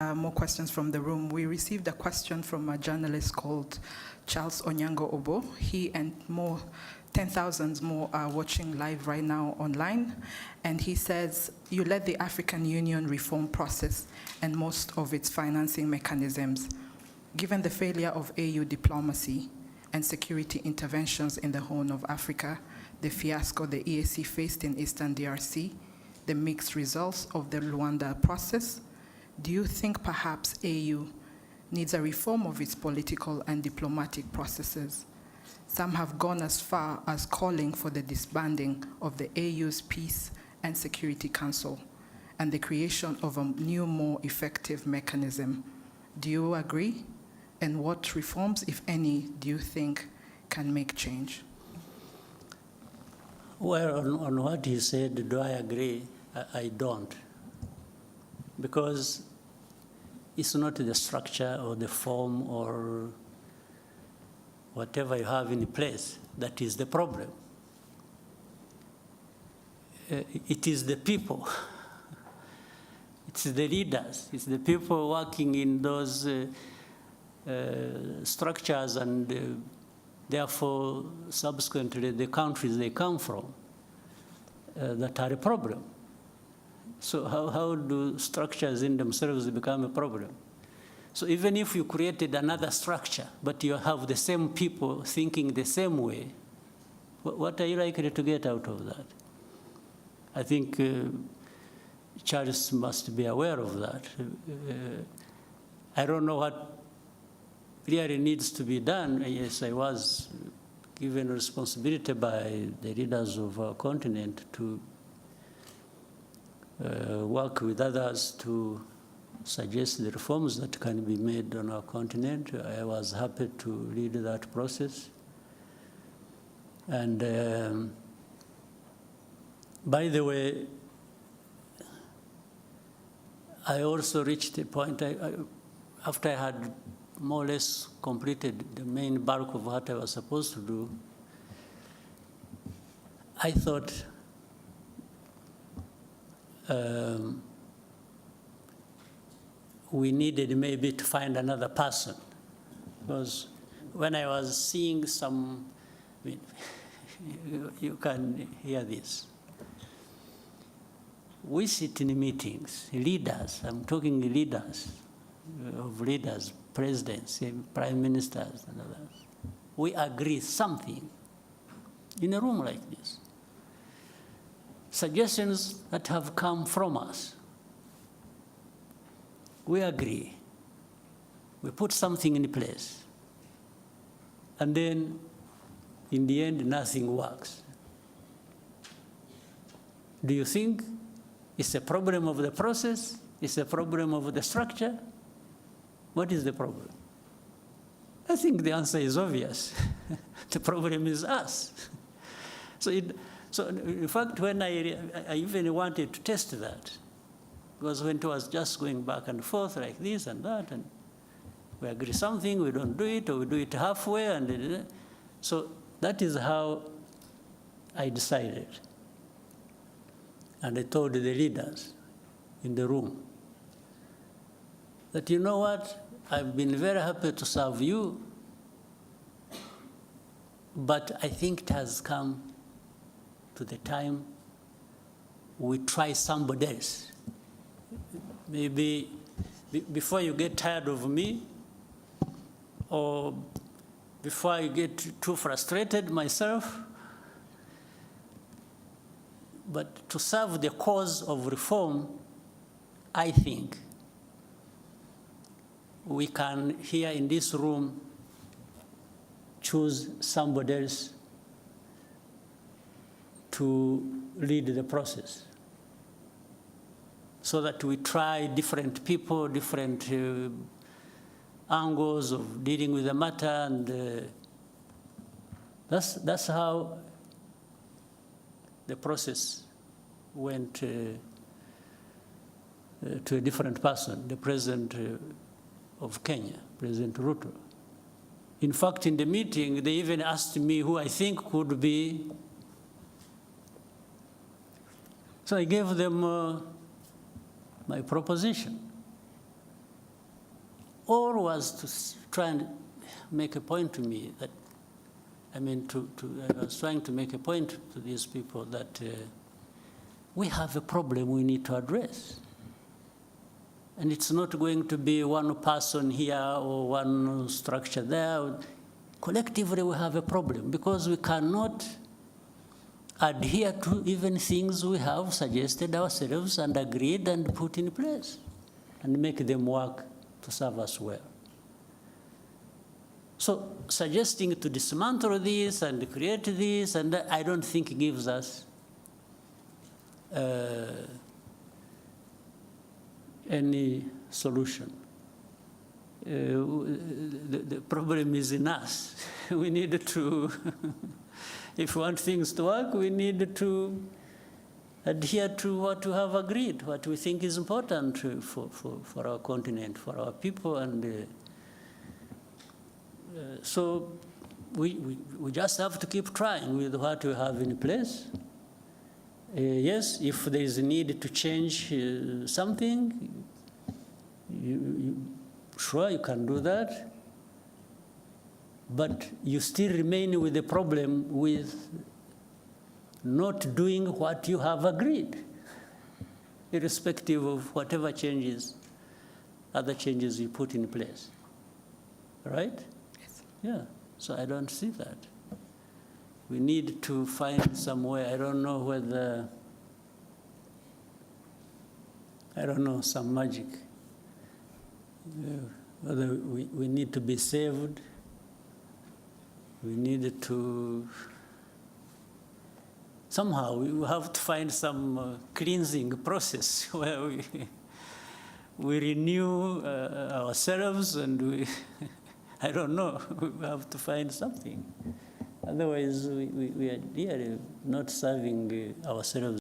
More questions from the room. We received a question from a journalist called Charles Onyango-Obbo. He and 10,000 more are watching live right now online. And he says, you led the African Union reform process and most of its financing mechanisms. Given the failure of AU diplomacy and security interventions in the Horn of Africa, the fiasco the EAC faced in Eastern DRC, the mixed results of the Luanda process, do you think perhaps AU needs a reform of its political and diplomatic processes? Some have gone as far as calling for the disbanding of the AU's Peace and Security Council and the creation of a new, more effective mechanism. Do you agree? And what reforms, if any, do you think can make change? Well, on what he said, do I agree? I don't. Because it's not the structure or the form or whatever you have in place that is the problem. It is the people. It's the leaders. It's the people working in those structures and therefore subsequently the countries they come from that are a problem. So how do structures in themselves become a problem? So even if you created another structure, but you have the same people thinking the same way, what are you likely to get out of that? I think Charles must be aware of that. I don't know what really needs to be done. Yes, I was given responsibility by the leaders of our continent to work with others to suggest the reforms that can be made on our continent. I was happy to lead that process. And by the way, I also reached a point, after I had more or less completed the main bulk of what I was supposed to do, I thought we needed maybe to find another person. Because when I was seeing some, I mean, you can hear this. We sit in meetings, leaders, I'm talking leaders, of leaders, presidents, prime ministers, and others. We agree something in a room like this. Suggestions that have come from us. We agree. We put something in place. And then, in the end, nothing works. Do you think it's a problem of the process? It's a problem of the structure? What is the problem? I think the answer is obvious. The problem is us. So in fact, when I even wanted to test that, because when it was just going back and forth like this and that, and we agree something, we don't do it, or we do it halfway, and so that is how I decided. And I told the leaders in the room that, you know what, I've been very happy to serve you, but I think it has come to the time we try somebody else. Maybe before you get tired of me, or before I get too frustrated myself, but to serve the cause of reform, I think we can, here in this room, choose somebody else to lead the process, so that we try different people, different angles of dealing with the matter, and that's how the process went to a different person, the President of Kenya, President Ruto. In fact, in the meeting, they even asked me who I think could be. So I gave them my proposition. all was to try and make a point to me that, I was trying to make a point to these people that we have a problem we need to address. And it's not going to be one person here or one structure there. Collectively, we have a problem because we cannot adhere to even things we have suggested ourselves and agreed and put in place and make them work to serve us well. So suggesting to dismantle this and create this, and I don't think gives us any solution. The problem is in us. We need to, if we want things to work, we need to adhere to what we have agreed, what we think is important for our continent, for our people, and so we just have to keep trying with what we have in place. Yes, if there is a need to change something, sure, you can do that, but you still remain with the problem with not doing what you have agreed, irrespective of whatever changes, other changes you put in place, right? Yes. Yeah, so I don't see that. We need to find some way. I don't know whether, some magic. Whether we need to be saved, we need to, somehow we have to find some cleansing process where we renew ourselves and we, I don't know, we have to find something. Otherwise, we are really not serving ourselves.